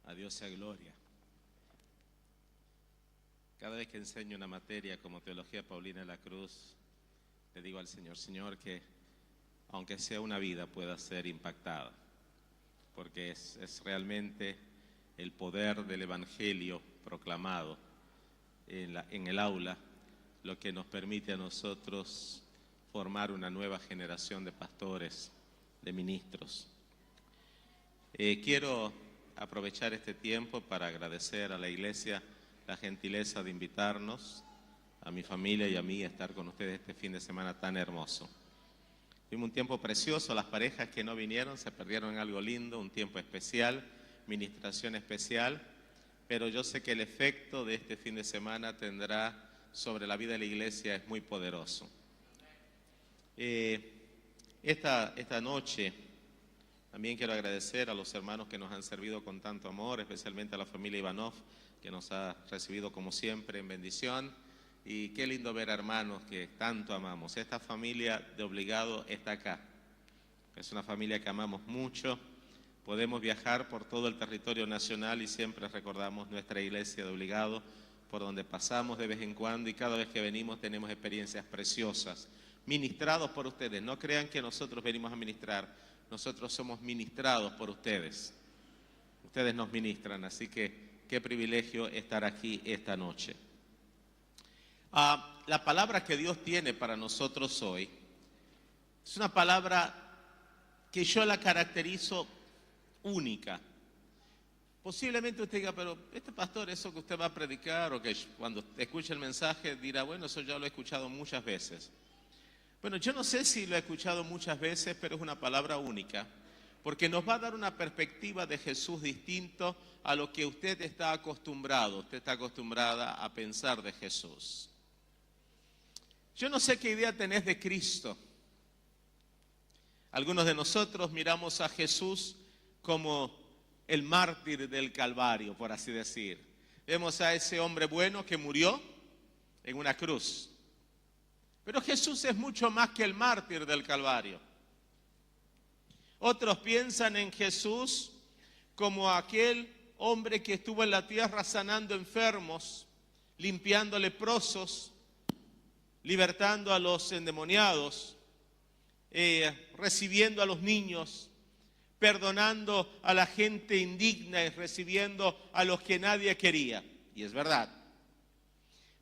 A Dios sea gloria. Cada vez que enseño una materia como Teología Paulina de la Cruz, le digo al Señor, Señor, que aunque sea una vida pueda ser impactada, porque es realmente el poder del Evangelio proclamado en el aula lo que nos permite a nosotros formar una nueva generación de pastores, de ministros. Quiero aprovechar este tiempo para agradecer a la iglesia la gentileza de invitarnos, a mi familia y a mí, a estar con ustedes este fin de semana tan hermoso. Tuvimos un tiempo precioso, las parejas que no vinieron se perdieron en algo lindo, un tiempo especial, ministración especial, pero yo sé que el efecto de este fin de semana tendrá sobre la vida de la iglesia es muy poderoso. Esta noche también quiero agradecer a los hermanos que nos han servido con tanto amor, especialmente a la familia Ivanov, que nos ha recibido como siempre en bendición. Y qué lindo ver a hermanos que tanto amamos. Esta familia de Obligado está acá. Es una familia que amamos mucho. Podemos viajar por todo el territorio nacional y siempre recordamos nuestra iglesia de Obligado, por donde pasamos de vez en cuando, y cada vez que venimos tenemos experiencias preciosas, ministrados por ustedes. No crean que nosotros venimos a ministrar, nosotros somos ministrados por ustedes. Ustedes nos ministran, así que qué privilegio estar aquí esta noche. La palabra que Dios tiene para nosotros hoy es una palabra que yo la caracterizo única. Posiblemente usted diga, pero este pastor, eso que usted va a predicar, o que cuando escuche el mensaje dirá, bueno, eso ya lo he escuchado muchas veces. Bueno, yo no sé si lo he escuchado muchas veces, pero es una palabra única, porque nos va a dar una perspectiva de Jesús distinto a lo que usted está acostumbrado. Usted está acostumbrada a pensar de Jesús. Yo no sé qué idea tenés de Cristo. Algunos de nosotros miramos a Jesús como el mártir del Calvario, por así decir. Vemos a ese hombre bueno que murió en una cruz. Pero Jesús es mucho más que el mártir del Calvario. Otros piensan en Jesús como aquel hombre que estuvo en la tierra sanando enfermos, limpiando leprosos, libertando a los endemoniados, recibiendo a los niños, perdonando a la gente indigna y recibiendo a los que nadie quería. Y es verdad.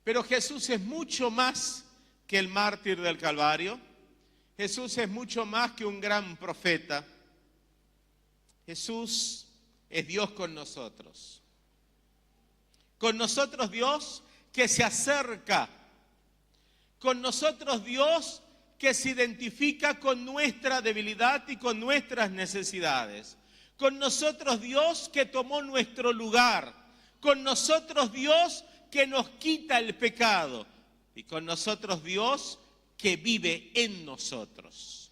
Pero Jesús es mucho más que el mártir del Calvario. Jesús es mucho más que un gran profeta. Jesús es Dios con nosotros. Con nosotros Dios que se acerca. Con nosotros Dios que se identifica con nuestra debilidad y con nuestras necesidades. Con nosotros Dios que tomó nuestro lugar. Con nosotros Dios que nos quita el pecado. Y con nosotros Dios que vive en nosotros.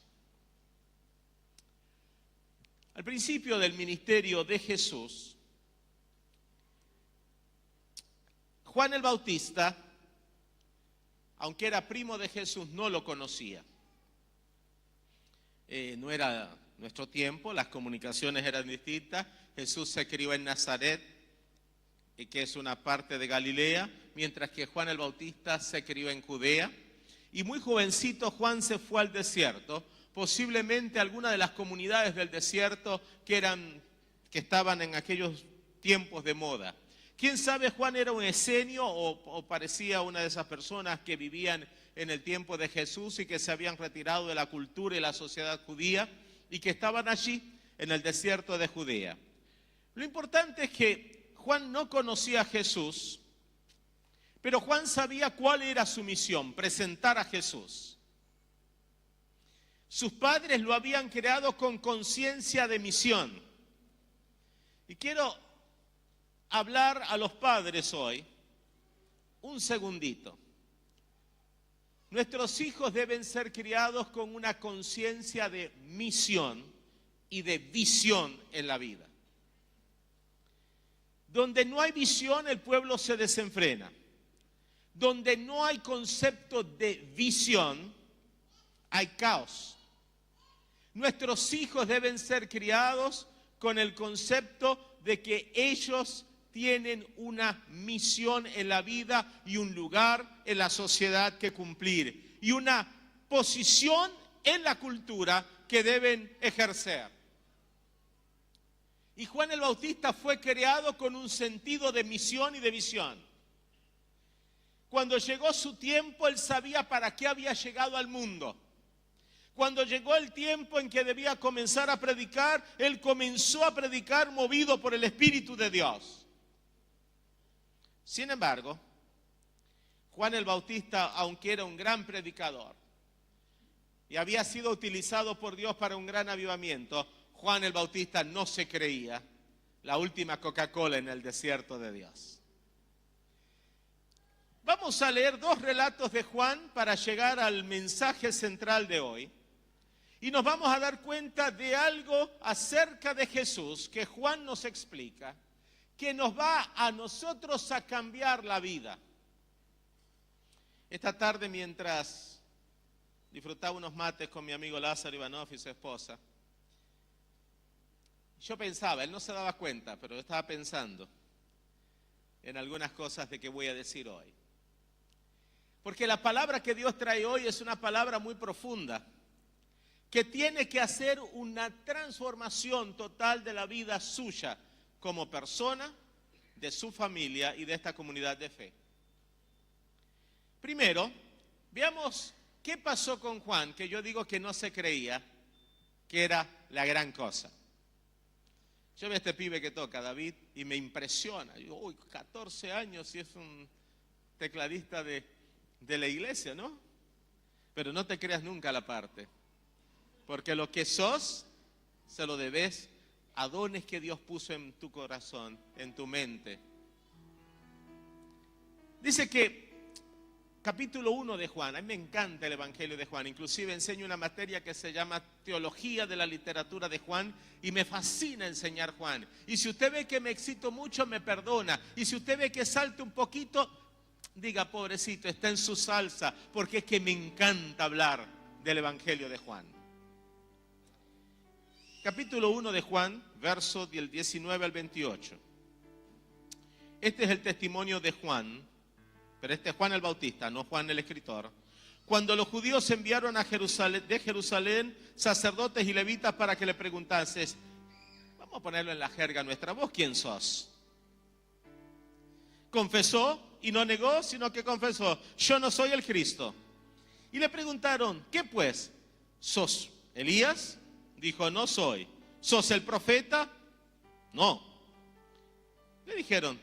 Al principio del ministerio de Jesús, Juan el Bautista, aunque era primo de Jesús, no lo conocía. No era nuestro tiempo, las comunicaciones eran distintas. Jesús se crió en Nazaret, que es una parte de Galilea, mientras que Juan el Bautista se crió en Judea. Y muy jovencito Juan se fue al desierto, posiblemente alguna de las comunidades del desierto que estaban en aquellos tiempos de moda. ¿Quién sabe? Juan era un esenio o parecía una de esas personas que vivían en el tiempo de Jesús y que se habían retirado de la cultura y la sociedad judía y que estaban allí en el desierto de Judea. Lo importante es que Juan no conocía a Jesús, pero Juan sabía cuál era su misión: presentar a Jesús. Sus padres lo habían creado con conciencia de misión. Y quiero hablar a los padres hoy un segundito. Nuestros hijos deben ser criados con una conciencia de misión y de visión en la vida. Donde no hay visión, el pueblo se desenfrena. Donde no hay concepto de visión, hay caos. Nuestros hijos deben ser criados con el concepto de que ellos tienen una misión en la vida y un lugar en la sociedad que cumplir y una posición en la cultura que deben ejercer. Y Juan el Bautista fue creado con un sentido de misión y de visión. Cuando llegó su tiempo, él sabía para qué había llegado al mundo. Cuando llegó el tiempo en que debía comenzar a predicar, él comenzó a predicar movido por el Espíritu de Dios. Sin embargo, Juan el Bautista, aunque era un gran predicador y había sido utilizado por Dios para un gran avivamiento, Juan el Bautista no se creía la última Coca-Cola en el desierto de Dios. Vamos a leer 2 relatos de Juan para llegar al mensaje central de hoy. Y nos vamos a dar cuenta de algo acerca de Jesús que Juan nos explica, que nos va a nosotros a cambiar la vida. Esta tarde, mientras disfrutaba unos mates con mi amigo Lázaro Ivanov y su esposa, yo pensaba, él no se daba cuenta, pero yo estaba pensando en algunas cosas de que voy a decir hoy. Porque la palabra que Dios trae hoy es una palabra muy profunda, que tiene que hacer una transformación total de la vida suya como persona, de su familia y de esta comunidad de fe. Primero, veamos qué pasó con Juan, que yo digo que no se creía que era la gran cosa. Yo veo a este pibe que toca, David, y me impresiona. Digo, uy, 14 años y es un tecladista de la iglesia, ¿no? Pero no te creas nunca la parte. Porque lo que sos, se lo debes a dones que Dios puso en tu corazón, en tu mente. Dice que, capítulo 1 de Juan, a mí me encanta el Evangelio de Juan, inclusive enseño una materia que se llama Teología de la Literatura de Juan, y me fascina enseñar Juan. Y si usted ve que me excito mucho, me perdona. Y si usted ve que salte un poquito, diga, pobrecito, está en su salsa, porque es que me encanta hablar del Evangelio de Juan. Capítulo 1 de Juan, versos del 19 al 28. Este es el testimonio de Juan, pero este es Juan el Bautista, no Juan el escritor. Cuando los judíos enviaron de Jerusalén sacerdotes y levitas para que le preguntases, vamos a ponerlo en la jerga nuestra, ¿vos quién sos? Confesó y no negó, sino que confesó, yo no soy el Cristo. Y le preguntaron, ¿qué pues? ¿Sos Elías? Dijo, no soy. ¿Sos el profeta? No. Le dijeron,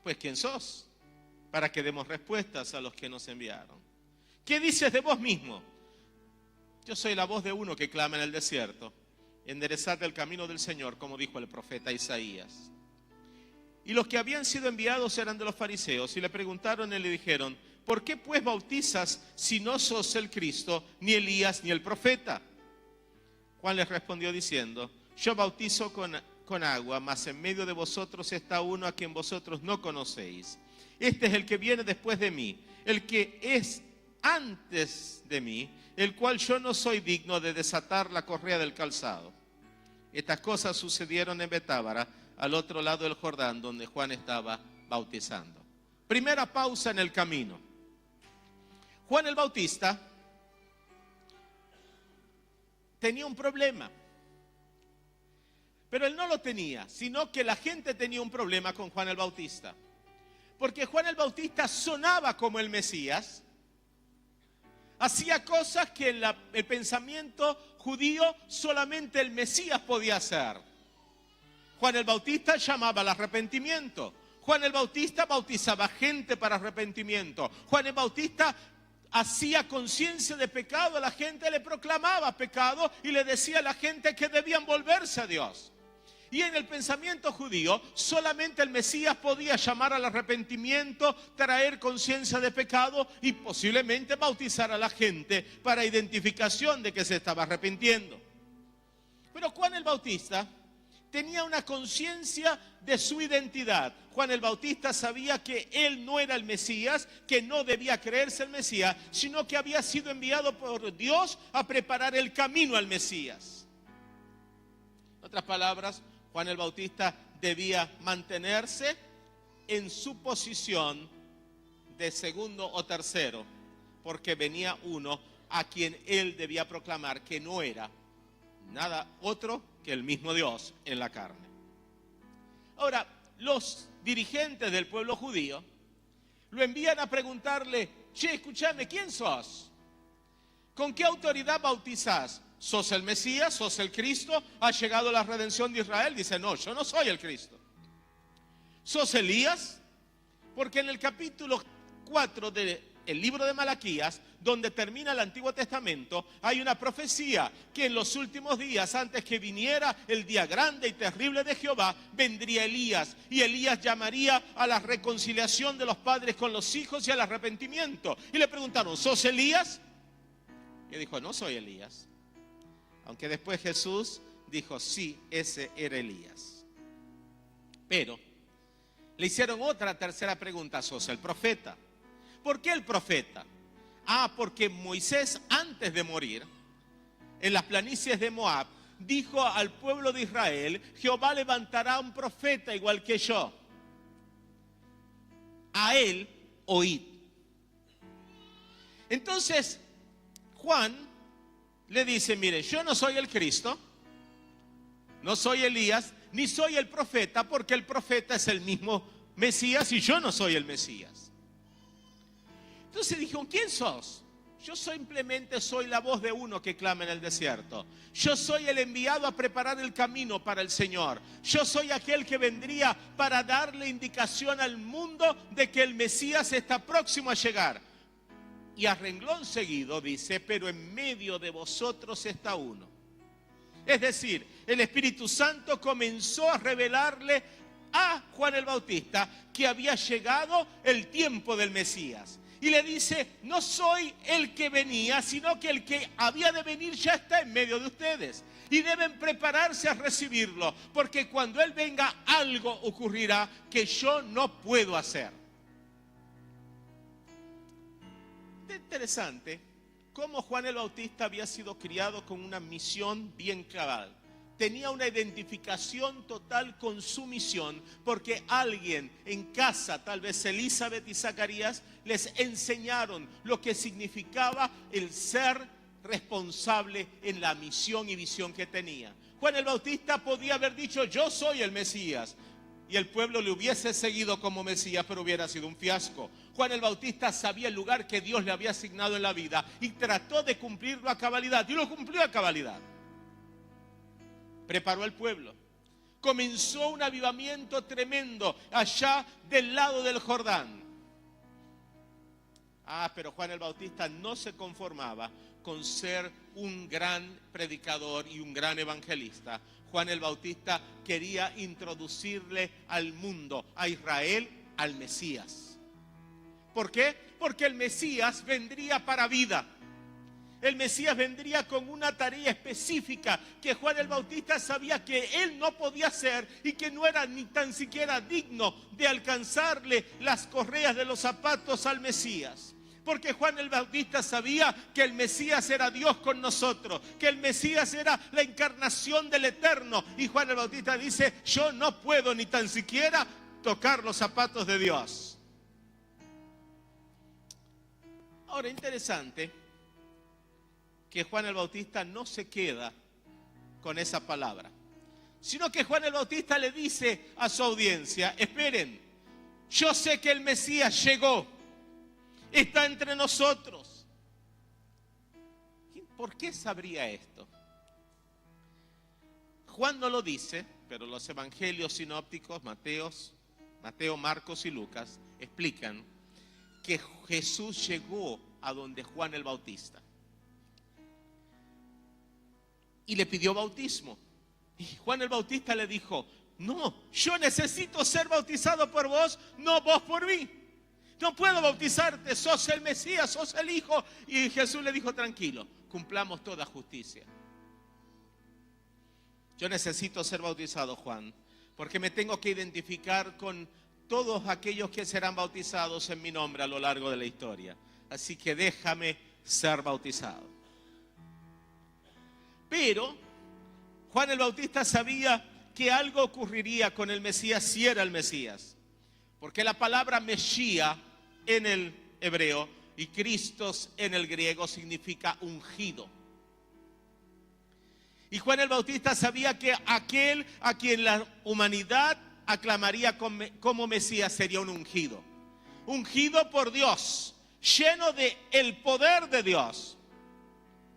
pues ¿quién sos? Para que demos respuestas a los que nos enviaron. ¿Qué dices de vos mismo? Yo soy la voz de uno que clama en el desierto. Enderezad el camino del Señor, como dijo el profeta Isaías. Y los que habían sido enviados eran de los fariseos, y le preguntaron y le dijeron, ¿por qué pues bautizas si no sos el Cristo, ni Elías, ni el profeta? Juan les respondió diciendo, yo bautizo con agua, mas en medio de vosotros está uno a quien vosotros no conocéis. Este es el que viene después de mí, el que es antes de mí, el cual yo no soy digno de desatar la correa del calzado. Estas cosas sucedieron en Betábara, al otro lado del Jordán, donde Juan estaba bautizando. Primera pausa en el camino. Juan el Bautista tenía un problema, pero él no lo tenía, sino que la gente tenía un problema con Juan el Bautista, porque Juan el Bautista sonaba como el Mesías, hacía cosas que en el pensamiento judío solamente el Mesías podía hacer. Juan el Bautista llamaba al arrepentimiento, Juan el Bautista bautizaba gente para arrepentimiento, Juan el Bautista hacía conciencia de pecado, a la gente le proclamaba pecado y le decía a la gente que debían volverse a Dios. Y en el pensamiento judío, solamente el Mesías podía llamar al arrepentimiento, traer conciencia de pecado y posiblemente bautizar a la gente para identificación de que se estaba arrepintiendo. Pero Juan el Bautista tenía una conciencia de su identidad. Juan el Bautista sabía que él no era el Mesías, que no debía creerse el Mesías, sino que había sido enviado por Dios a preparar el camino al Mesías. En otras palabras, Juan el Bautista debía mantenerse en su posición de segundo o tercero, porque venía uno a quien él debía proclamar que no era nada otro que el mismo Dios en la carne. Ahora, los dirigentes del pueblo judío lo envían a preguntarle: che, escúchame, ¿quién sos? ¿Con qué autoridad bautizás? ¿Sos el Mesías? ¿Sos el Cristo? ¿Ha llegado la redención de Israel? Dice: no, yo no soy el Cristo. ¿Sos Elías? Porque en el capítulo 4 del libro de Malaquías, donde termina el Antiguo Testamento, hay una profecía que en los últimos días, antes que viniera el día grande y terrible de Jehová, vendría Elías, y Elías llamaría a la reconciliación de los padres con los hijos y al arrepentimiento. Y le preguntaron: ¿sos Elías? Y dijo: no soy Elías. Aunque después Jesús dijo: sí, ese era Elías. Pero le hicieron otra tercera pregunta: ¿sos el profeta? ¿Por qué el profeta? Porque Moisés, antes de morir, en las planicies de Moab, dijo al pueblo de Israel: Jehová levantará un profeta igual que yo. A él oíd. Entonces, Juan le dice: mire, yo no soy el Cristo, no soy Elías, ni soy el profeta, porque el profeta es el mismo Mesías y yo no soy el Mesías. Entonces dijo: ¿quién sos? Yo simplemente soy la voz de uno que clama en el desierto. Yo soy el enviado a preparar el camino para el Señor. Yo soy aquel que vendría para darle indicación al mundo de que el Mesías está próximo a llegar. Y a renglón seguido dice: pero en medio de vosotros está uno. Es decir, el Espíritu Santo comenzó a revelarle a Juan el Bautista que había llegado el tiempo del Mesías. Y le dice: no soy el que venía, sino que el que había de venir ya está en medio de ustedes. Y deben prepararse a recibirlo, porque cuando Él venga algo ocurrirá que yo no puedo hacer. Es interesante cómo Juan el Bautista había sido criado con una misión bien clara. Tenía una identificación total con su misión, porque alguien en casa, tal vez Elizabeth y Zacarías, les enseñaron lo que significaba el ser responsable en la misión y visión que tenía. Juan el Bautista podía haber dicho: yo soy el Mesías, y el pueblo le hubiese seguido como Mesías, pero hubiera sido un fiasco. Juan el Bautista sabía el lugar que Dios le había asignado en la vida y trató de cumplirlo a cabalidad, y lo cumplió a cabalidad. Preparó al pueblo. Comenzó un avivamiento tremendo allá del lado del Jordán. Pero Juan el Bautista no se conformaba con ser un gran predicador y un gran evangelista. Juan el Bautista quería introducirle al mundo, a Israel, al Mesías. ¿Por qué? Porque el Mesías vendría para vida. El Mesías vendría con una tarea específica que Juan el Bautista sabía que él no podía hacer y que no era ni tan siquiera digno de alcanzarle las correas de los zapatos al Mesías. Porque Juan el Bautista sabía que el Mesías era Dios con nosotros, que el Mesías era la encarnación del Eterno. Y Juan el Bautista dice: yo no puedo ni tan siquiera tocar los zapatos de Dios. Ahora, interesante que Juan el Bautista no se queda con esa palabra, sino que Juan el Bautista le dice a su audiencia: esperen, yo sé que el Mesías llegó, está entre nosotros. ¿Por qué sabría esto? Juan no lo dice, pero los evangelios sinópticos, Mateo, Marcos y Lucas, explican que Jesús llegó a donde Juan el Bautista y le pidió bautismo. Y Juan el Bautista le dijo: no, yo necesito ser bautizado por vos, no vos por mí. No puedo bautizarte, sos el Mesías, sos el Hijo. Y Jesús le dijo: tranquilo, cumplamos toda justicia. Yo necesito ser bautizado, Juan, porque me tengo que identificar con todos aquellos que serán bautizados en mi nombre a lo largo de la historia. Así que déjame ser bautizado. Pero Juan el Bautista sabía que algo ocurriría con el Mesías si era el Mesías. Porque la palabra Mesías en el hebreo y Cristos en el griego significa ungido. Y Juan el Bautista sabía que aquel a quien la humanidad aclamaría como Mesías sería un ungido. Ungido por Dios, lleno de el poder de Dios.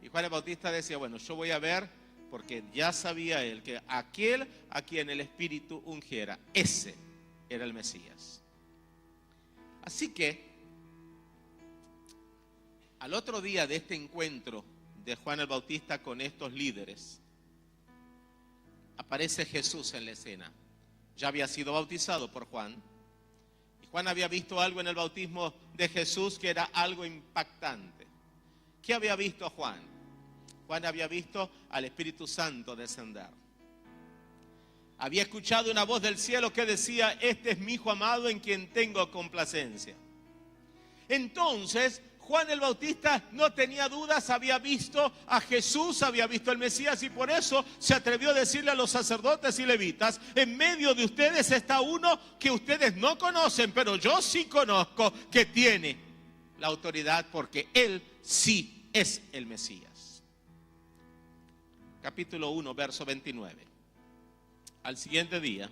Y Juan el Bautista decía, bueno, yo voy a ver, porque ya sabía él que aquel a quien el Espíritu ungiera, ese era el Mesías. Así que, al otro día de este encuentro de Juan el Bautista con estos líderes, aparece Jesús en la escena. Ya había sido bautizado por Juan. Y Juan había visto algo en el bautismo de Jesús que era algo impactante. ¿Qué había visto Juan? Juan había visto al Espíritu Santo descender. Había escuchado una voz del cielo que decía, este es mi Hijo amado en quien tengo complacencia. Entonces, Juan el Bautista no tenía dudas, había visto a Jesús, había visto al Mesías y por eso se atrevió a decirle a los sacerdotes y levitas, en medio de ustedes está uno que ustedes no conocen, pero yo sí conozco que tiene la autoridad porque él sí es el Mesías. Capítulo 1, verso 29. Al siguiente día,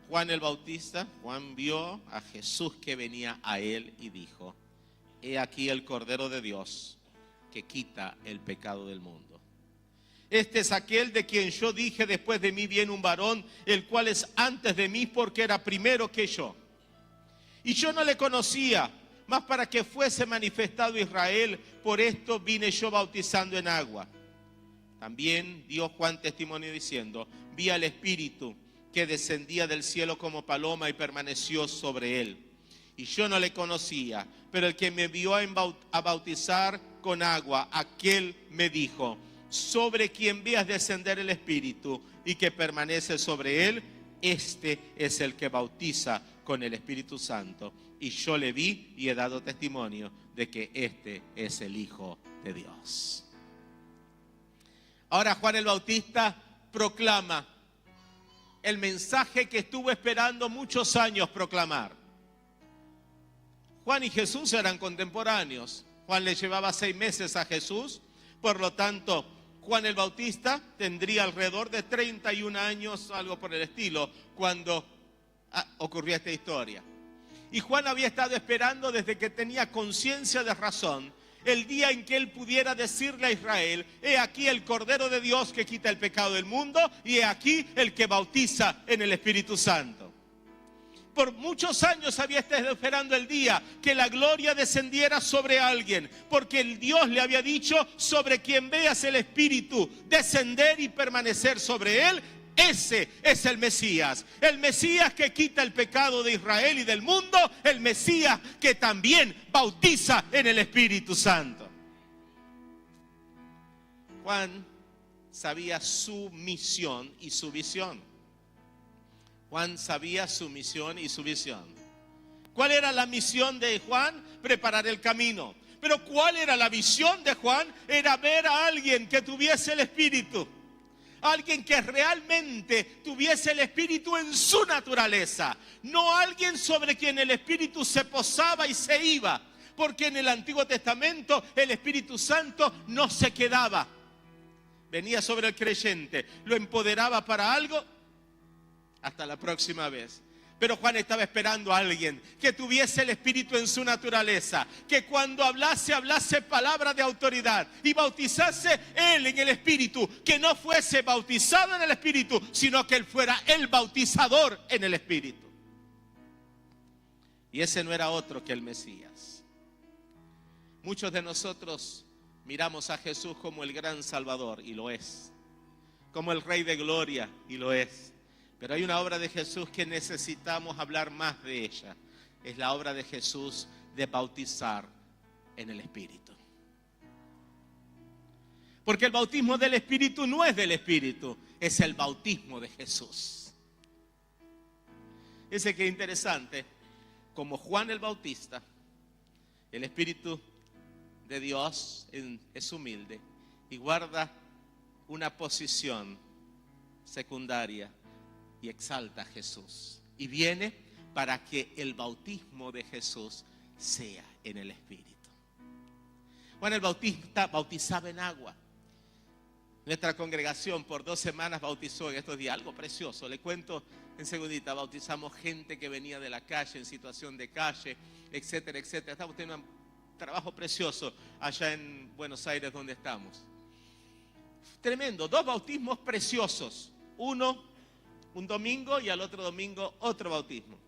Juan el Bautista, Juan vio a Jesús que venía a él y dijo, he aquí el Cordero de Dios que quita el pecado del mundo. Este es aquel de quien yo dije, después de mí viene un varón, el cual es antes de mí porque era primero que yo. Y yo no le conocía, mas para que fuese manifestado Israel, por esto vine yo bautizando en agua. También dio Juan testimonio diciendo, vi al Espíritu que descendía del cielo como paloma y permaneció sobre él. Y yo no le conocía, pero el que me vio a bautizar con agua, aquel me dijo, sobre quien veas descender el Espíritu y que permanece sobre él, este es el que bautiza con el Espíritu Santo. Y yo le vi y he dado testimonio de que este es el Hijo de Dios. Ahora Juan el Bautista proclama el mensaje que estuvo esperando muchos años proclamar. Juan y Jesús eran contemporáneos. Juan le llevaba 6 meses a Jesús, por lo tanto, Juan el Bautista tendría alrededor de 31 años, algo por el estilo, cuando ocurrió esta historia. Y Juan había estado esperando desde que tenía conciencia de razón, el día en que él pudiera decirle a Israel, he aquí el Cordero de Dios que quita el pecado del mundo, y he aquí el que bautiza en el Espíritu Santo. Por muchos años había estado esperando el día que la gloria descendiera sobre alguien, porque el Dios le había dicho, sobre quien veas el Espíritu descender y permanecer sobre él, ese es el Mesías que quita el pecado de Israel y del mundo, el Mesías que también bautiza en el Espíritu Santo. Juan sabía su misión y su visión. Juan sabía su misión y su visión. ¿Cuál era la misión de Juan? Preparar el camino. Pero ¿cuál era la visión de Juan? Era ver a alguien que tuviese el Espíritu. Alguien que realmente tuviese el Espíritu en su naturaleza. No alguien sobre quien el Espíritu se posaba y se iba. Porque en el Antiguo Testamento el Espíritu Santo no se quedaba. Venía sobre el creyente, lo empoderaba para algo. Hasta la próxima vez. Pero Juan estaba esperando a alguien que tuviese el Espíritu en su naturaleza, que cuando hablase palabra de autoridad y bautizase él en el Espíritu, que no fuese bautizado en el Espíritu, sino que él fuera el bautizador en el Espíritu. Y ese no era otro que el Mesías. Muchos de nosotros miramos a Jesús como el gran Salvador, y lo es. Como el Rey de Gloria, y lo es. Pero hay una obra de Jesús que necesitamos hablar más de ella. Es la obra de Jesús de bautizar en el Espíritu. Porque el bautismo del Espíritu no es del Espíritu, es el bautismo de Jesús. Ese que interesante, como Juan el Bautista, el Espíritu de Dios es humilde y guarda una posición secundaria y exalta a Jesús. Y viene para que el bautismo de Jesús sea en el Espíritu. Juan el Bautista bautizaba en agua. Nuestra congregación por 2 semanas bautizó en estos días, algo precioso. Le cuento en segundita, bautizamos gente que venía de la calle, en situación de calle, etcétera, etcétera. Estamos teniendo un trabajo precioso allá en Buenos Aires donde estamos. Tremendo, 2 bautismos preciosos. Uno, un domingo, y al otro domingo otro bautismo.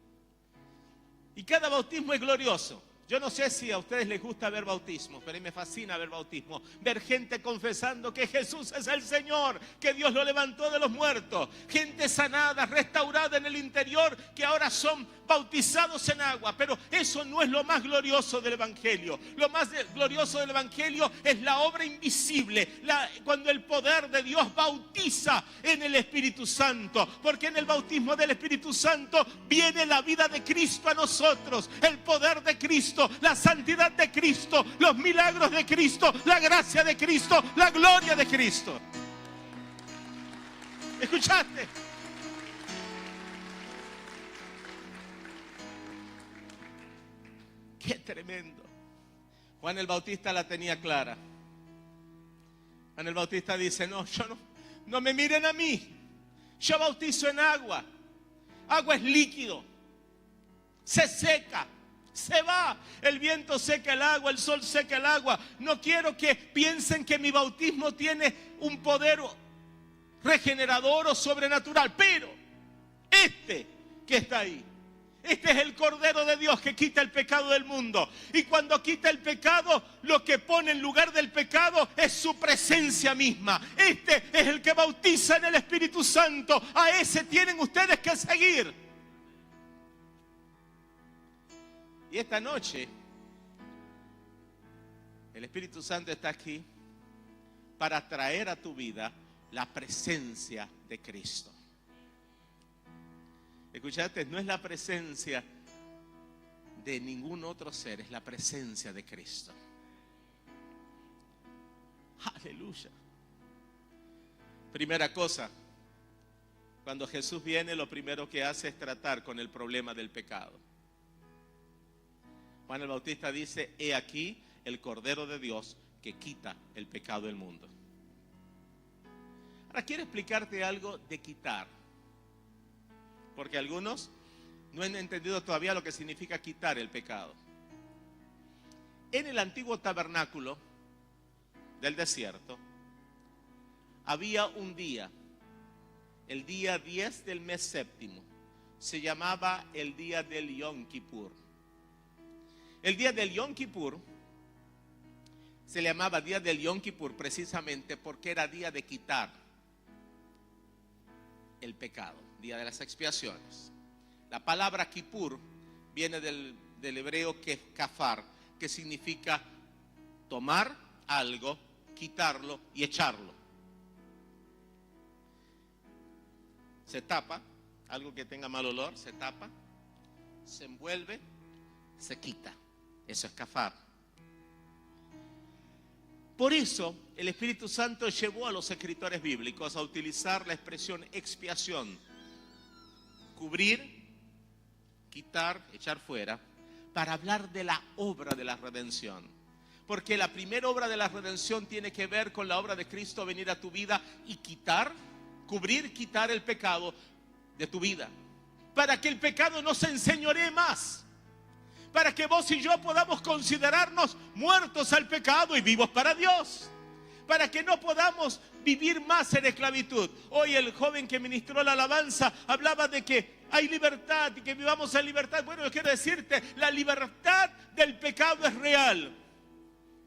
Y cada bautismo es glorioso. Yo no sé si a ustedes les gusta ver bautismos, pero a mí me fascina ver bautismos. Ver gente confesando que Jesús es el Señor, que Dios lo levantó de los muertos. Gente sanada, restaurada en el interior, que ahora son bautizados en agua. Pero eso no es lo más glorioso del Evangelio. Lo más glorioso del Evangelio es la obra invisible, cuando el poder de Dios bautiza en el Espíritu Santo. Porque en el bautismo del Espíritu Santo viene la vida de Cristo a nosotros, el poder de Cristo, la santidad de Cristo, los milagros de Cristo, la gracia de Cristo, la gloria de Cristo. ¿Escuchaste? Qué tremendo. Juan el Bautista la tenía clara. Juan el Bautista dice, no me miren a mí. Yo bautizo en agua. Agua es líquido. Se seca. Se va, el viento seca el agua, el sol seca el agua. No quiero que piensen que mi bautismo tiene un poder regenerador o sobrenatural, pero este que está ahí, este es el Cordero de Dios que quita el pecado del mundo. Y cuando quita el pecado, lo que pone en lugar del pecado es su presencia misma. Este es el que bautiza en el Espíritu Santo. A ese tienen ustedes que seguir. Y esta noche, el Espíritu Santo está aquí para traer a tu vida la presencia de Cristo. Escuchaste, no es la presencia de ningún otro ser, es la presencia de Cristo. Aleluya. Primera cosa, cuando Jesús viene, lo primero que hace es tratar con el problema del pecado. Juan el Bautista dice, he aquí el Cordero de Dios que quita el pecado del mundo. Ahora quiero explicarte algo de quitar, porque algunos no han entendido todavía lo que significa quitar el pecado. En el antiguo tabernáculo del desierto había un día, el día 10 del mes séptimo, se llamaba el día del Yom Kippur. El día del Yom Kippur se le llamaba día del Yom Kippur precisamente porque era día de quitar el pecado, día de las expiaciones. La palabra Kippur viene del hebreo que es kafar, que significa tomar algo, quitarlo y echarlo. Se tapa, algo que tenga mal olor, se tapa, se envuelve, se quita. Eso es kafar. Por eso el Espíritu Santo llevó a los escritores bíblicos a utilizar la expresión expiación. Cubrir, quitar, echar fuera, para hablar de la obra de la redención. Porque la primera obra de la redención tiene que ver con la obra de Cristo venir a tu vida y quitar, cubrir, quitar el pecado de tu vida. Para que el pecado no se enseñoree más. Para que vos y yo podamos considerarnos muertos al pecado y vivos para Dios. Para que no podamos vivir más en esclavitud. Hoy el joven que ministró la alabanza hablaba de que hay libertad y que vivamos en libertad. Bueno, yo quiero decirte, la libertad del pecado es real.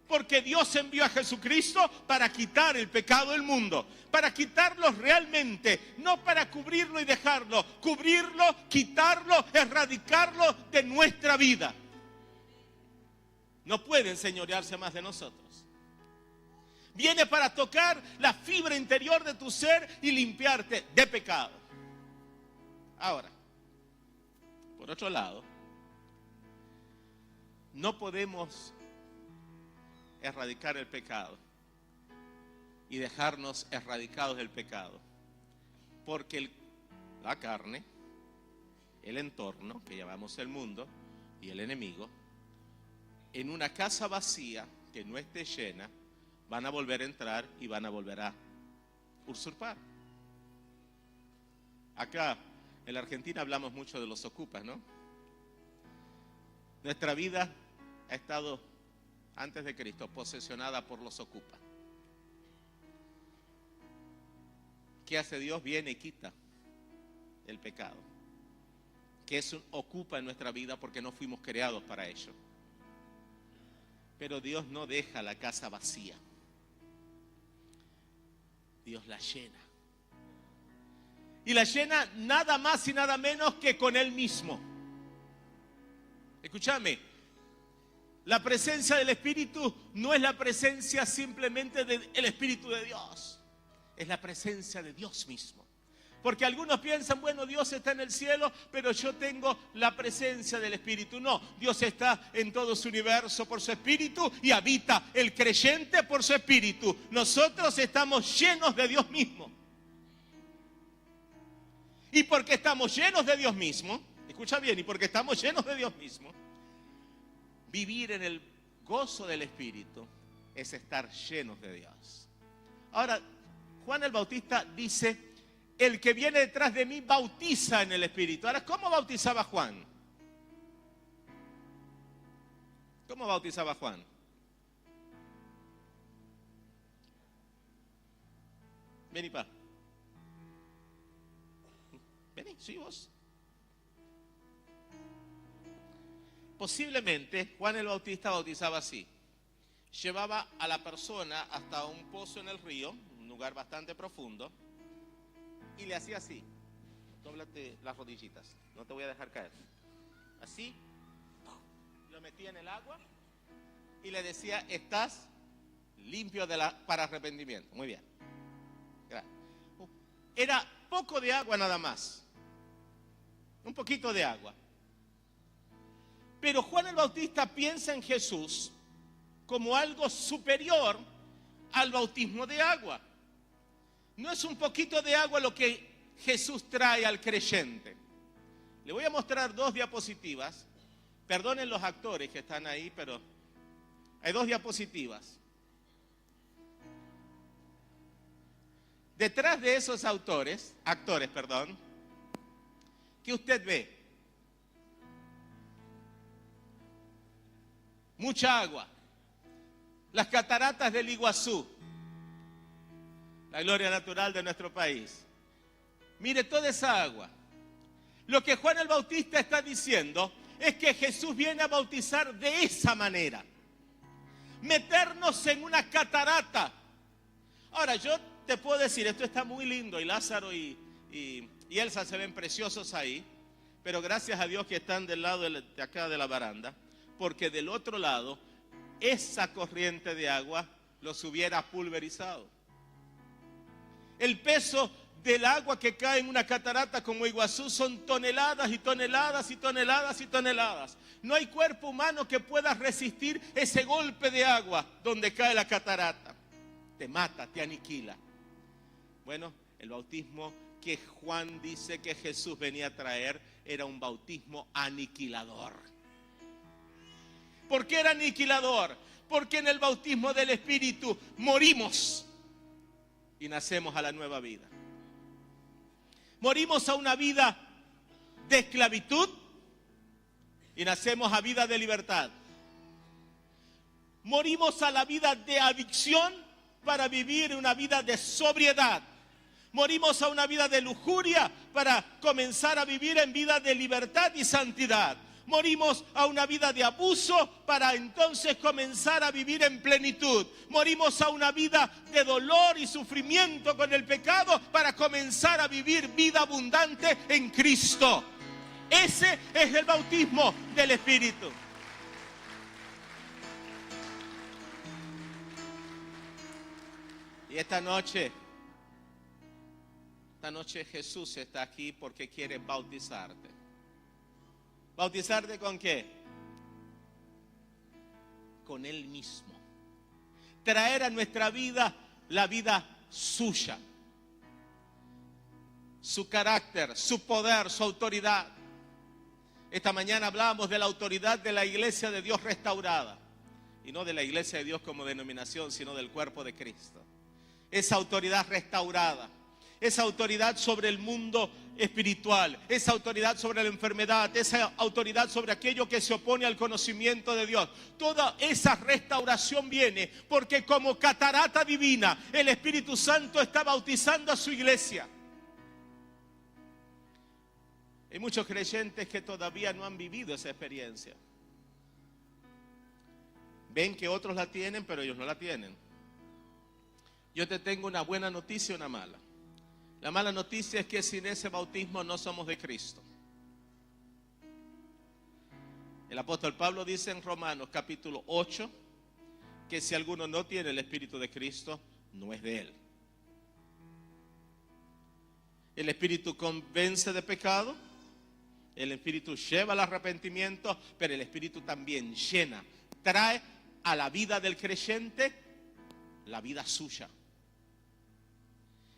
Porque Dios envió a Jesucristo para quitar el pecado del mundo. Para quitarlo realmente, no para cubrirlo y dejarlo. Cubrirlo, quitarlo, erradicarlo de nuestra vida. No puede enseñorearse más de nosotros. Viene para tocar la fibra interior de tu ser y limpiarte de pecado. Ahora, por otro lado, no podemos erradicar el pecado y dejarnos erradicados del pecado Porque la carne, el entorno, que llamamos el mundo, y el enemigo, en una casa vacía que no esté llena, van a volver a entrar y van a volver a usurpar. Acá en la Argentina hablamos mucho de los ocupas, ¿no? Nuestra vida ha estado, antes de Cristo, posesionada por los ocupas. ¿Qué hace Dios? Viene y quita el pecado, que es un ocupa en nuestra vida porque no fuimos creados para ello. Pero Dios no deja la casa vacía. Dios la llena. Y la llena nada más y nada menos que con Él mismo. Escúchame, la presencia del Espíritu no es la presencia simplemente del Espíritu de Dios. Es la presencia de Dios mismo. Porque algunos piensan, bueno, Dios está en el cielo, pero yo tengo la presencia del Espíritu. No, Dios está en todo su universo por su Espíritu y habita el creyente por su Espíritu. Nosotros estamos llenos de Dios mismo. Y porque estamos llenos de Dios mismo, escucha bien, y porque estamos llenos de Dios mismo, vivir en el gozo del Espíritu es estar llenos de Dios. Ahora, Juan el Bautista dice, el que viene detrás de mí bautiza en el Espíritu. Ahora, ¿cómo bautizaba Juan? ¿Cómo bautizaba Juan? Vení, pa. Vení, sí, vos. Posiblemente Juan el Bautista bautizaba así. Llevaba a la persona hasta un pozo en el río, un lugar bastante profundo, y le hacía así. Dóblate las rodillitas, no te voy a dejar caer. Así, lo metía en el agua y le decía, estás limpio para arrepentimiento. Muy bien. Era poco de agua nada más. Un poquito de agua. Pero Juan el Bautista piensa en Jesús como algo superior al bautismo de agua. No es un poquito de agua lo que Jesús trae al creyente. Le voy a mostrar 2 diapositivas. Perdonen los actores que están ahí, pero hay 2 diapositivas. Detrás de esos actores, ¿qué usted ve? Mucha agua. Las cataratas del Iguazú, la gloria natural de nuestro país. Mire toda esa agua. Lo que Juan el Bautista está diciendo es que Jesús viene a bautizar de esa manera. Meternos en una catarata. Ahora, yo te puedo decir, esto está muy lindo y Lázaro y Elsa se ven preciosos ahí, pero gracias a Dios que están del lado de acá de la baranda, porque del otro lado, esa corriente de agua los hubiera pulverizado. El peso del agua que cae en una catarata como Iguazú son toneladas y toneladas y toneladas y toneladas. No hay cuerpo humano que pueda resistir ese golpe de agua donde cae la catarata. Te mata, te aniquila. Bueno, el bautismo que Juan dice que Jesús venía a traer era un bautismo aniquilador. ¿Por qué era aniquilador? Porque en el bautismo del Espíritu morimos y nacemos a la nueva vida. Morimos a una vida de esclavitud y nacemos a vida de libertad. Morimos a la vida de adicción para vivir una vida de sobriedad. Morimos a una vida de lujuria para comenzar a vivir en vida de libertad y santidad. Morimos a una vida de abuso para entonces comenzar a vivir en plenitud. Morimos a una vida de dolor y sufrimiento con el pecado para comenzar a vivir vida abundante en Cristo. Ese es el bautismo del Espíritu. Y esta noche Jesús está aquí porque quiere bautizarte. ¿Bautizarte con qué? Con Él mismo. Traer a nuestra vida la vida suya. su carácter, su poder, su autoridad. Esta mañana hablamos de la autoridad de la iglesia de Dios restaurada. Y no de la iglesia de Dios como denominación, sino del cuerpo de Cristo. Esa autoridad restaurada, esa autoridad sobre el mundo espiritual, esa autoridad sobre la enfermedad, esa autoridad sobre aquello que se opone al conocimiento de Dios. Toda esa restauración viene porque como catarata divina, el Espíritu Santo está bautizando a su iglesia. Hay muchos creyentes que todavía no han vivido esa experiencia. Ven que otros la tienen, pero ellos no la tienen. Yo te tengo una buena noticia y una mala. La mala noticia es que sin ese bautismo no somos de Cristo. El apóstol Pablo dice en Romanos capítulo 8 que si alguno no tiene el Espíritu de Cristo, no es de él. El Espíritu convence de pecado, el Espíritu lleva al arrepentimiento, pero el Espíritu también llena, trae a la vida del creyente la vida suya.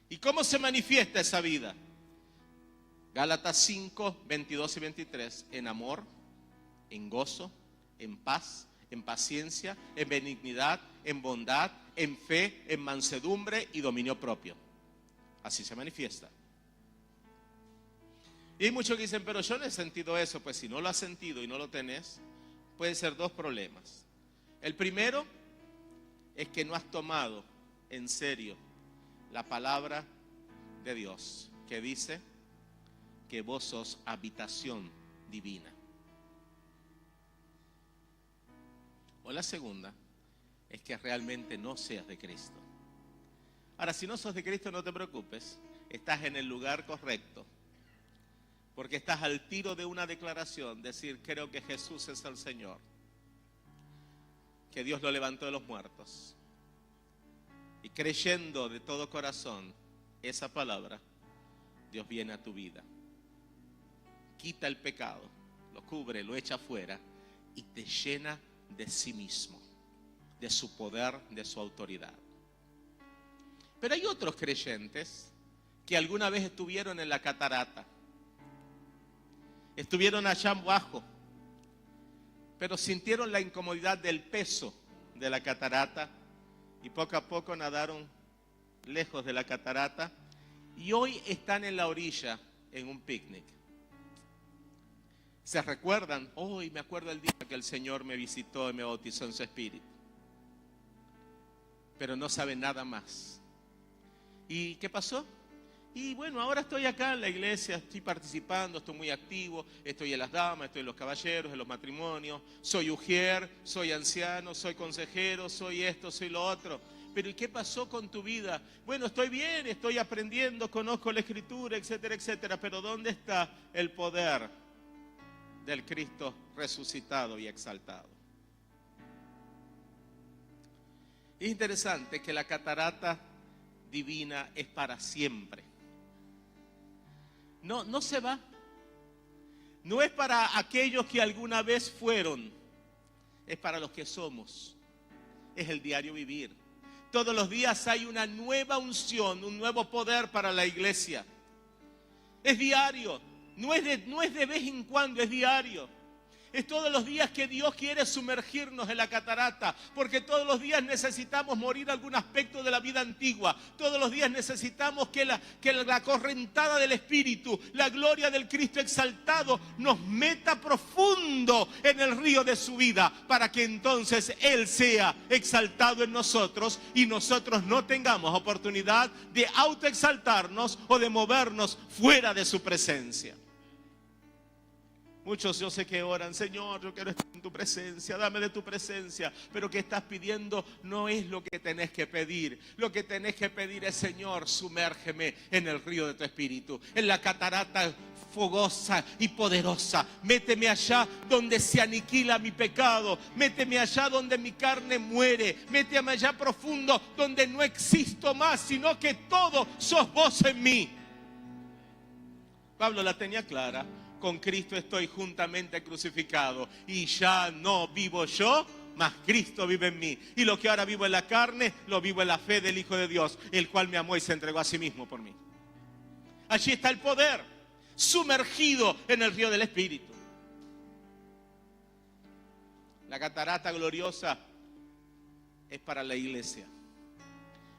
¿Y cómo se manifiesta esa vida? Gálatas 5, 22 y 23. En amor, en gozo, en paz, en paciencia, en benignidad, en bondad, en fe, en mansedumbre y dominio propio. Así se manifiesta. Y hay muchos que dicen, pero yo no he sentido eso. Pues si no lo has sentido y no lo tenés, pueden ser dos problemas. El primero es que no has tomado en serio la palabra de Dios, que dice que vos sos habitación divina. O la segunda es que realmente no seas de Cristo. Ahora, si no sos de Cristo, no te preocupes, estás en el lugar correcto, porque estás al tiro de una declaración, decir, creo que Jesús es el Señor, que Dios lo levantó de los muertos. Y creyendo de todo corazón esa palabra, Dios viene a tu vida, quita el pecado, lo cubre, lo echa afuera y te llena de sí mismo, de su poder, de su autoridad. Pero hay otros creyentes que alguna vez estuvieron en la catarata, estuvieron allá abajo, pero sintieron la incomodidad del peso de la catarata y poco a poco nadaron lejos de la catarata y hoy están en la orilla en un picnic. Se recuerdan, hoy me acuerdo el día que el Señor me visitó y me bautizó en su espíritu, pero no saben nada más. ¿Y qué pasó? Y bueno, ahora estoy acá en la iglesia, estoy participando, estoy muy activo, estoy en las damas, estoy en los caballeros, en los matrimonios, soy ujier, soy anciano, soy consejero, soy esto, soy lo otro. Pero ¿y qué pasó con tu vida? Bueno, estoy bien, estoy aprendiendo, conozco la Escritura, etcétera, etcétera, pero ¿dónde está el poder del Cristo resucitado y exaltado? Es interesante que la catarata divina es para siempre. No se va. No es para aquellos que alguna vez fueron, es para los que somos. Es el diario vivir. Todos los días hay una nueva unción, un nuevo poder para la iglesia. Es diario, no es de vez en cuando, es diario. Es todos los días que Dios quiere sumergirnos en la catarata, porque todos los días necesitamos morir algún aspecto de la vida antigua. Todos los días necesitamos que la correntada del Espíritu, la gloria del Cristo exaltado, nos meta profundo en el río de su vida, para que entonces Él sea exaltado en nosotros y nosotros no tengamos oportunidad de autoexaltarnos o de movernos fuera de su presencia. Muchos yo sé que oran, Señor, yo quiero estar en tu presencia, dame de tu presencia. Pero que estás pidiendo no es lo que tenés que pedir. Lo que tenés que pedir es, Señor, sumérgeme en el río de tu espíritu, en la catarata fogosa y poderosa. Méteme allá donde se aniquila mi pecado. Méteme allá donde mi carne muere. Méteme allá profundo donde no existo más, sino que todo sos vos en mí. Pablo la tenía clara. Con Cristo estoy juntamente crucificado y ya no vivo yo, mas Cristo vive en mí. Y lo que ahora vivo en la carne, lo vivo en la fe del Hijo de Dios, el cual me amó y se entregó a sí mismo por mí. Allí está el poder, sumergido en el río del Espíritu. La catarata gloriosa es para la iglesia.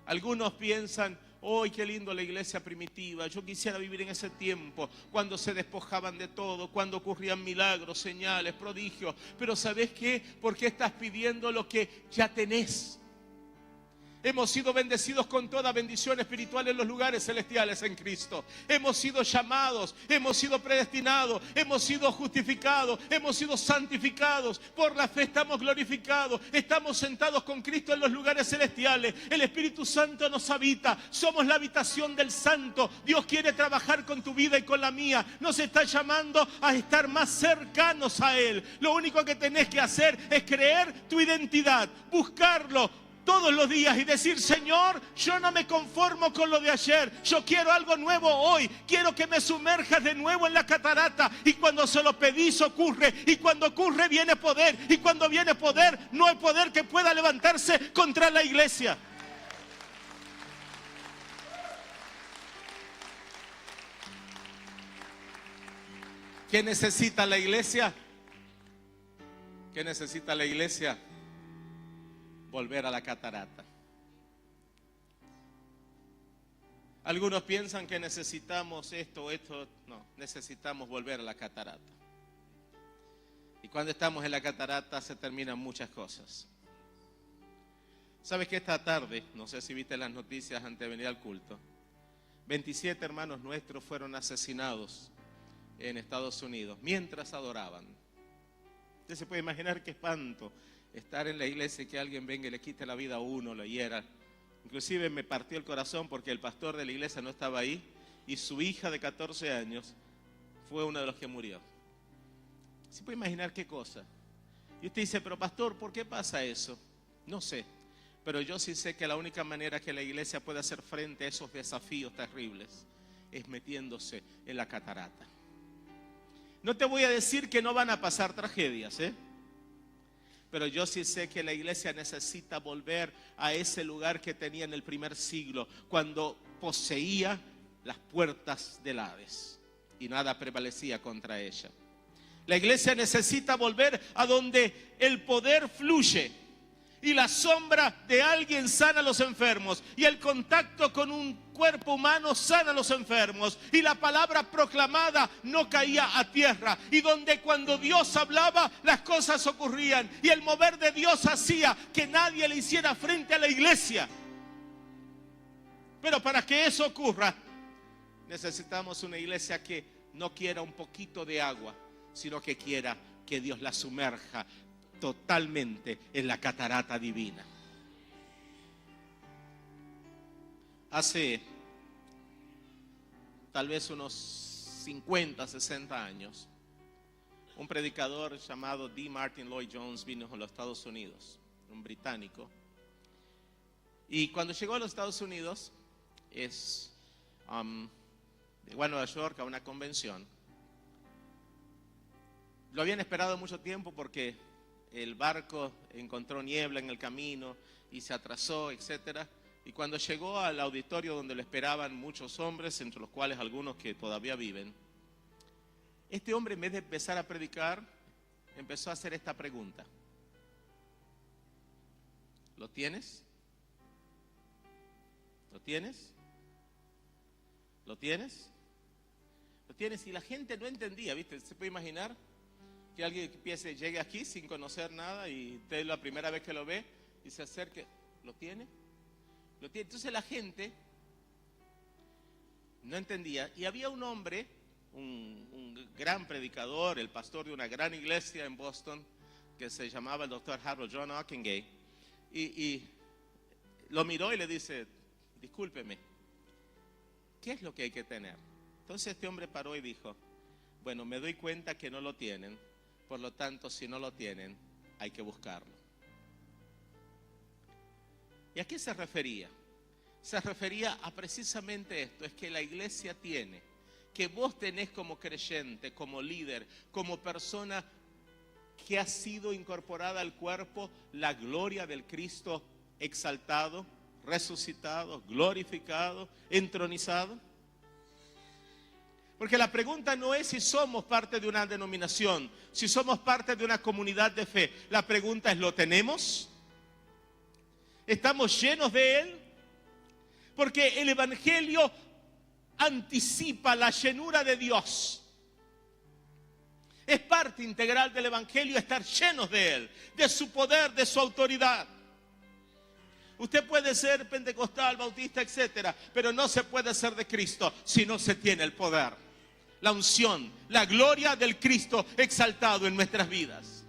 Algunos piensan, ¡ay, qué lindo la iglesia primitiva! Yo quisiera vivir en ese tiempo, cuando se despojaban de todo, cuando ocurrían milagros, señales, prodigios. Pero ¿sabes qué? ¿Por qué estás pidiendo lo que ya tenés? Hemos sido bendecidos con toda bendición espiritual en los lugares celestiales en Cristo. Hemos sido llamados, hemos sido predestinados, hemos sido justificados, hemos sido santificados. Por la fe estamos glorificados, estamos sentados con Cristo en los lugares celestiales. El Espíritu Santo nos habita, somos la habitación del Santo. Dios quiere trabajar con tu vida y con la mía. Nos está llamando a estar más cercanos a Él. Lo único que tenés que hacer es creer tu identidad, buscarlo todos los días y decir, Señor, yo no me conformo con lo de ayer, yo quiero algo nuevo hoy, quiero que me sumerjas de nuevo en la catarata, y cuando se lo pedís ocurre, y cuando ocurre viene poder, y cuando viene poder no hay poder que pueda levantarse contra la iglesia. ¿Qué necesita la iglesia? ¿Qué necesita la iglesia? Volver a la catarata. Algunos piensan que necesitamos esto, no, necesitamos volver a la catarata. Y cuando estamos en la catarata se terminan muchas cosas. ¿Sabes que esta tarde, no sé si viste las noticias antes de venir al culto, 27 hermanos nuestros fueron asesinados en Estados Unidos mientras adoraban? Usted se puede imaginar qué espanto estar en la iglesia y que alguien venga y le quite la vida a uno, lo hiera. Inclusive me partió el corazón porque el pastor de la iglesia no estaba ahí y su hija de 14 años fue uno de los que murió. ¿Se puede imaginar qué cosa? Y usted dice, pero pastor, ¿por qué pasa eso? No sé, pero yo sí sé que la única manera que la iglesia puede hacer frente a esos desafíos terribles es metiéndose en la catarata. No te voy a decir que no van a pasar tragedias, pero yo sí sé que la iglesia necesita volver a ese lugar que tenía en el primer siglo, cuando poseía las puertas del Hades y nada prevalecía contra ella. La iglesia necesita volver a donde el poder fluye y la sombra de alguien sana a los enfermos y el contacto con un cuerpo humano sana a los enfermos y la palabra proclamada no caía a tierra, y donde cuando Dios hablaba las cosas ocurrían y el mover de Dios hacía que nadie le hiciera frente a la iglesia. Pero para que eso ocurra necesitamos una iglesia que no quiera un poquito de agua, sino que quiera que Dios la sumerja totalmente en la catarata divina. Hace tal vez unos 50, 60 años, un predicador llamado D. Martin Lloyd Jones vino a los Estados Unidos, un británico. Y cuando llegó a los Estados Unidos, llegó a Nueva York a una convención. Lo habían esperado mucho tiempo porque el barco encontró niebla en el camino y se atrasó, etc. Y cuando llegó al auditorio donde lo esperaban muchos hombres, entre los cuales algunos que todavía viven, este hombre, en vez de empezar a predicar, empezó a hacer esta pregunta: ¿lo tienes? ¿Lo tienes? ¿Lo tienes? ¿Lo tienes? Y la gente no entendía, ¿viste? ¿Se puede imaginar que alguien llegue aquí sin conocer nada y usted es la primera vez que lo ve y se acerque? ¿Lo tiene? ¿Lo tiene? Entonces la gente no entendía. Y había un hombre, un gran predicador, el pastor de una gran iglesia en Boston, que se llamaba el doctor Harold John Ockenga, y lo miró y le dice: discúlpeme, ¿qué es lo que hay que tener? Entonces este hombre paró y dijo: bueno, me doy cuenta que no lo tienen, por lo tanto, si no lo tienen, hay que buscarlo. ¿Y a qué se refería? Se refería a precisamente esto: es que la iglesia tiene, que vos tenés como creyente, como líder, como persona que ha sido incorporada al cuerpo, la gloria del Cristo exaltado, resucitado, glorificado, entronizado. Porque la pregunta no es si somos parte de una denominación, si somos parte de una comunidad de fe. La pregunta es, ¿lo tenemos? ¿Estamos llenos de Él? Porque el Evangelio anticipa la llenura de Dios. Es parte integral del Evangelio estar llenos de Él, de su poder, de su autoridad. Usted puede ser pentecostal, bautista, etcétera, pero no se puede ser de Cristo si no se tiene el poder, la unción, la gloria del Cristo exaltado en nuestras vidas.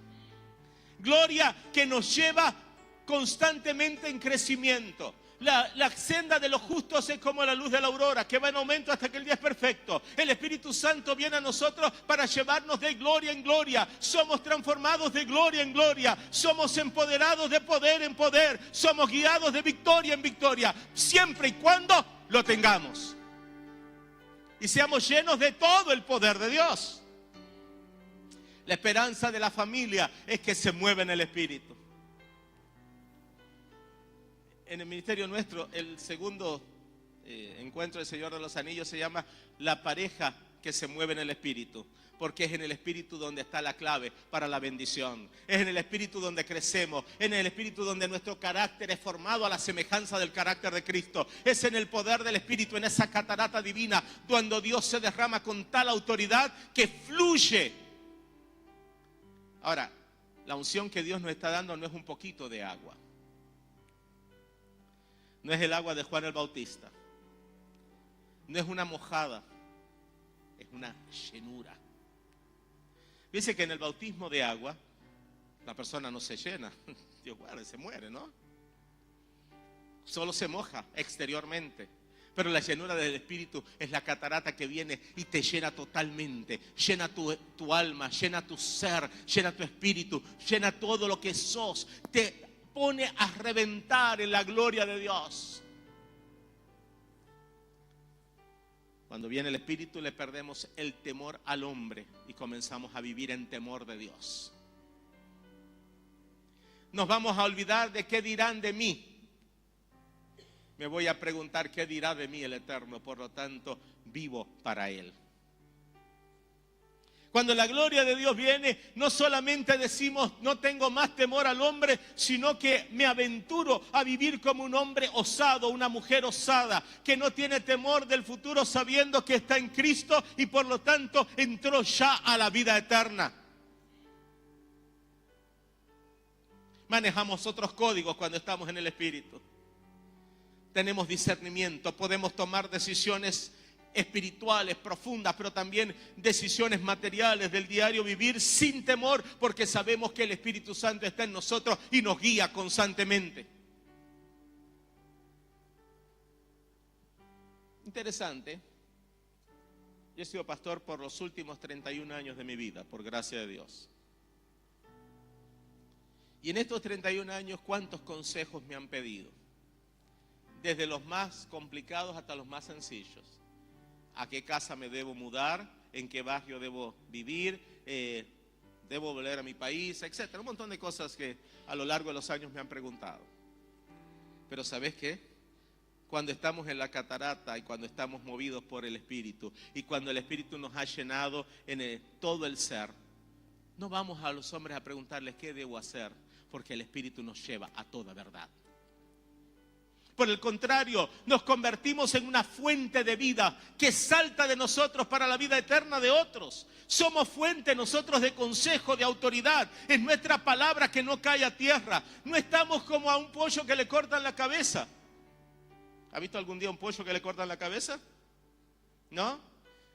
Gloria que nos lleva constantemente en crecimiento. La senda de los justos es como la luz de la aurora, que va en aumento hasta que el día es perfecto. El Espíritu Santo viene a nosotros para llevarnos de gloria en gloria. Somos transformados de gloria en gloria. Somos empoderados de poder en poder. Somos guiados de victoria en victoria, siempre y cuando lo tengamos. Y seamos llenos de todo el poder de Dios. La esperanza de la familia es que se mueva en el Espíritu. En el ministerio nuestro, el segundo encuentro del Señor de los Anillos se llama la pareja que se mueve en el Espíritu. Porque es en el Espíritu donde está la clave para la bendición. Es en el Espíritu donde crecemos. Es en el Espíritu donde nuestro carácter es formado a la semejanza del carácter de Cristo. Es en el poder del Espíritu, en esa catarata divina, cuando Dios se derrama con tal autoridad que fluye. Ahora, la unción que Dios nos está dando no es un poquito de agua. No es el agua de Juan el Bautista. No es una mojada. Es una llenura. Dice que en el bautismo de agua, la persona no se llena. Dios guarde, se muere, ¿no? Solo se moja exteriormente. Pero la llenura del Espíritu es la catarata que viene y te llena totalmente. Llena tu alma, llena tu ser, llena tu espíritu, llena todo lo que sos. Te pone a reventar en la gloria de Dios. Cuando viene el Espíritu le perdemos el temor al hombre y comenzamos a vivir en temor de Dios. Nos vamos a olvidar de qué dirán de mí. Me voy a preguntar qué dirá de mí el Eterno, por lo tanto vivo para Él. Cuando la gloria de Dios viene, no solamente decimos no tengo más temor al hombre, sino que me aventuro a vivir como un hombre osado, una mujer osada, que no tiene temor del futuro sabiendo que está en Cristo y por lo tanto entró ya a la vida eterna. Manejamos otros códigos cuando estamos en el Espíritu. Tenemos discernimiento, podemos tomar decisiones espirituales, profundas, pero también decisiones materiales del diario vivir sin temor, porque sabemos que el Espíritu Santo está en nosotros y nos guía constantemente. Interesante. Yo he sido pastor por los últimos 31 años de mi vida, por gracia de Dios. Y en estos 31 años, ¿cuántos consejos me han pedido? Desde los más complicados hasta los más sencillos. ¿A qué casa me debo mudar? ¿En qué barrio debo vivir? ¿Debo volver a mi país? Etcétera. Un montón de cosas que a lo largo de los años me han preguntado. Pero ¿sabes qué? Cuando estamos en la catarata y cuando estamos movidos por el Espíritu y cuando el Espíritu nos ha llenado en todo el ser, no vamos a los hombres a preguntarles qué debo hacer, porque el Espíritu nos lleva a toda verdad. Por el contrario, nos convertimos en una fuente de vida que salta de nosotros para la vida eterna de otros. Somos fuente nosotros de consejo, de autoridad. Es nuestra palabra que no cae a tierra. No estamos como a un pollo que le cortan la cabeza. ¿Ha visto algún día un pollo que le cortan la cabeza? ¿No?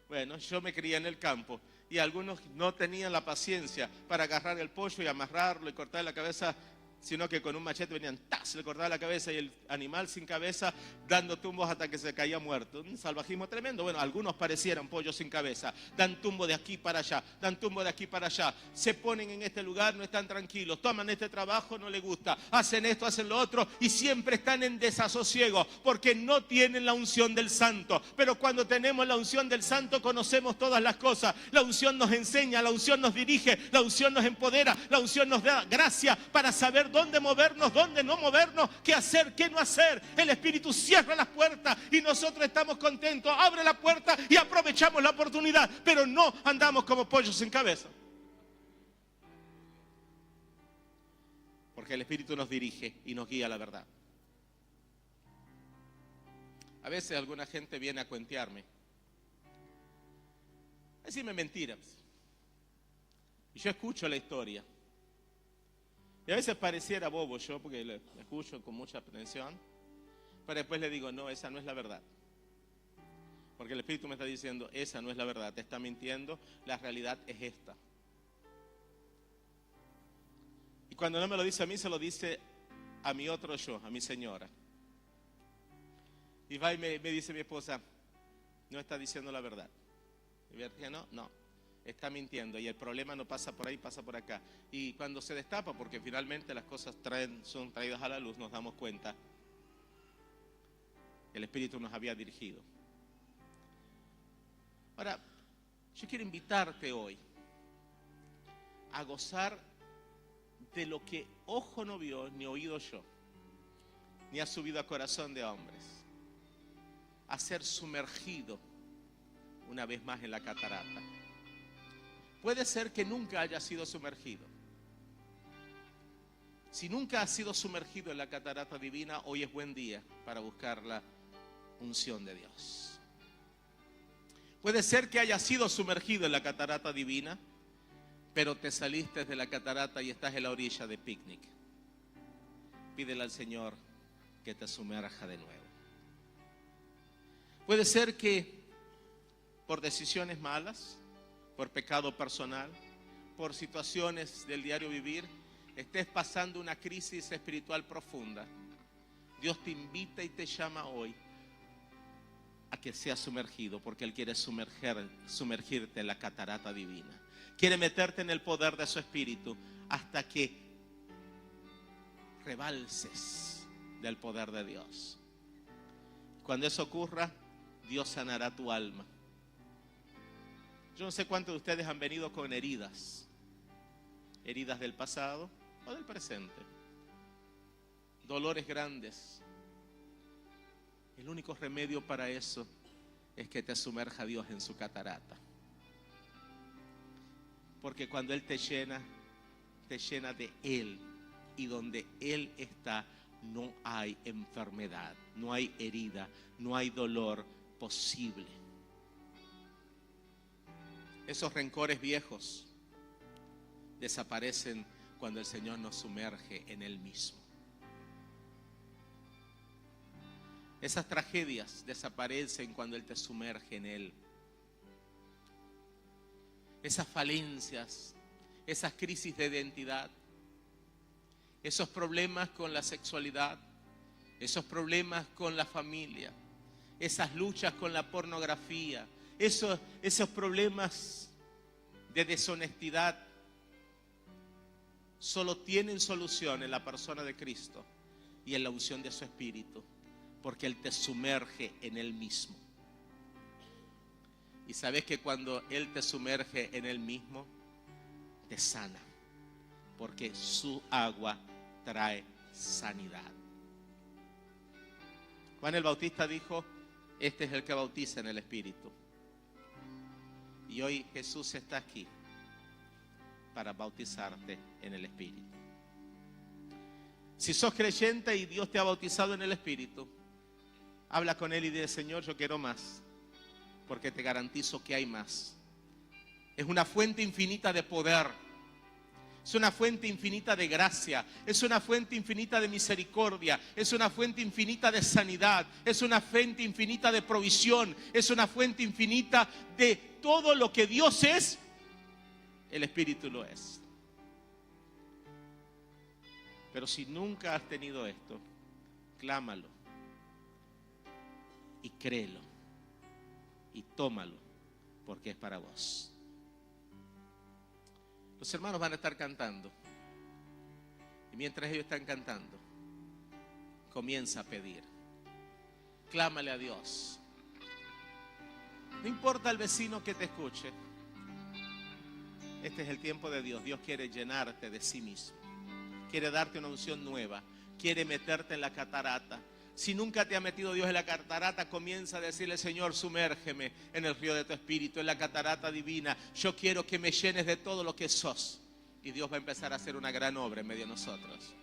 Bueno, yo me crié en el campo y algunos no tenían la paciencia para agarrar el pollo y amarrarlo y cortarle la cabeza, sino que con un machete venían, ¡tas!, le cortaba la cabeza y el animal sin cabeza dando tumbos hasta que se caía muerto. Un salvajismo tremendo. Bueno, algunos parecieran pollos sin cabeza. Dan tumbo de aquí para allá, dan tumbo de aquí para allá. Se ponen en este lugar, no están tranquilos. Toman este trabajo, no les gusta. Hacen esto, hacen lo otro y siempre están en desasosiego porque no tienen la unción del Santo. Pero cuando tenemos la unción del Santo conocemos todas las cosas. La unción nos enseña, la unción nos dirige, la unción nos empodera, la unción nos da gracia para saber dónde movernos, dónde no movernos, qué hacer, qué no hacer. El Espíritu cierra las puertas y nosotros estamos contentos. Abre la puerta y aprovechamos la oportunidad, pero no andamos como pollos sin cabeza. Porque el Espíritu nos dirige y nos guía a la verdad. A veces alguna gente viene a cuentearme, a decirme mentiras. Y yo escucho la historia. Y a veces pareciera bobo yo, porque lo escucho con mucha atención, pero después le digo, no, esa no es la verdad. Porque el Espíritu me está diciendo, esa no es la verdad, te está mintiendo, la realidad es esta. Y cuando no me lo dice a mí, se lo dice a mi otro yo, a mi señora. Y va y me dice mi esposa, no está diciendo la verdad. Y yo dije, no, está mintiendo. Y el problema no pasa por ahí, pasa por acá. Y cuando se destapa, porque finalmente las cosas son traídas a la luz, nos damos cuenta que el Espíritu nos había dirigido. Ahora, yo quiero invitarte hoy a gozar de lo que ojo no vio, ni oído yo, ni ha subido a corazón de hombres. A ser sumergido una vez más en la catarata. Puede ser que nunca haya sido sumergido. Si nunca has sido sumergido en la catarata divina, hoy es buen día para buscar la unción de Dios. Puede ser que hayas sido sumergido en la catarata divina, pero te saliste de la catarata y estás en la orilla de picnic. Pídele al Señor que te sumerja de nuevo. Puede ser que por decisiones malas, por pecado personal, por situaciones del diario vivir, estés pasando una crisis espiritual profunda. Dios te invita y te llama hoy a que seas sumergido, porque Él quiere sumergirte en la catarata divina. Quiere meterte en el poder de su Espíritu hasta que rebalses del poder de Dios. Cuando eso ocurra, Dios sanará tu alma. Yo no sé cuántos de ustedes han venido con heridas del pasado o del presente, dolores grandes. El único remedio para eso es que te sumerja Dios en su catarata. Porque cuando Él te llena de Él, y donde Él está no hay enfermedad, no hay herida, no hay dolor posible. Esos rencores viejos desaparecen cuando el Señor nos sumerge en Él mismo. Esas tragedias desaparecen cuando Él te sumerge en Él. Esas falencias, esas crisis de identidad, esos problemas con la sexualidad, esos problemas con la familia, esas luchas con la pornografía, esos problemas de deshonestidad, solo tienen solución en la persona de Cristo y en la unción de su Espíritu, porque Él te sumerge en Él mismo. Y sabes que cuando Él te sumerge en Él mismo, te sana, porque su agua trae sanidad. Juan el Bautista dijo, este es el que bautiza en el Espíritu. Y hoy Jesús está aquí para bautizarte en el Espíritu. Si sos creyente y Dios te ha bautizado en el Espíritu, habla con Él y dile, Señor, yo quiero más, porque te garantizo que hay más. Es una fuente infinita de poder, es una fuente infinita de gracia, es una fuente infinita de misericordia, es una fuente infinita de sanidad, es una fuente infinita de provisión, es una fuente infinita de todo lo que Dios es, el Espíritu lo es. Pero si nunca has tenido esto, clámalo y créelo y tómalo, porque es para vos. Los hermanos van a estar cantando, y mientras ellos están cantando, comienza a pedir. Clámale a Dios. No importa el vecino que te escuche, este es el tiempo de Dios. Dios quiere llenarte de sí mismo. quiere darte una unción nueva, quiere meterte en la catarata. Si nunca te ha metido Dios en la catarata, comienza a decirle: Señor, sumérgeme en el río de tu Espíritu, en la catarata divina. Yo quiero que me llenes de todo lo que sos. Y Dios va a empezar a hacer una gran obra en medio de nosotros.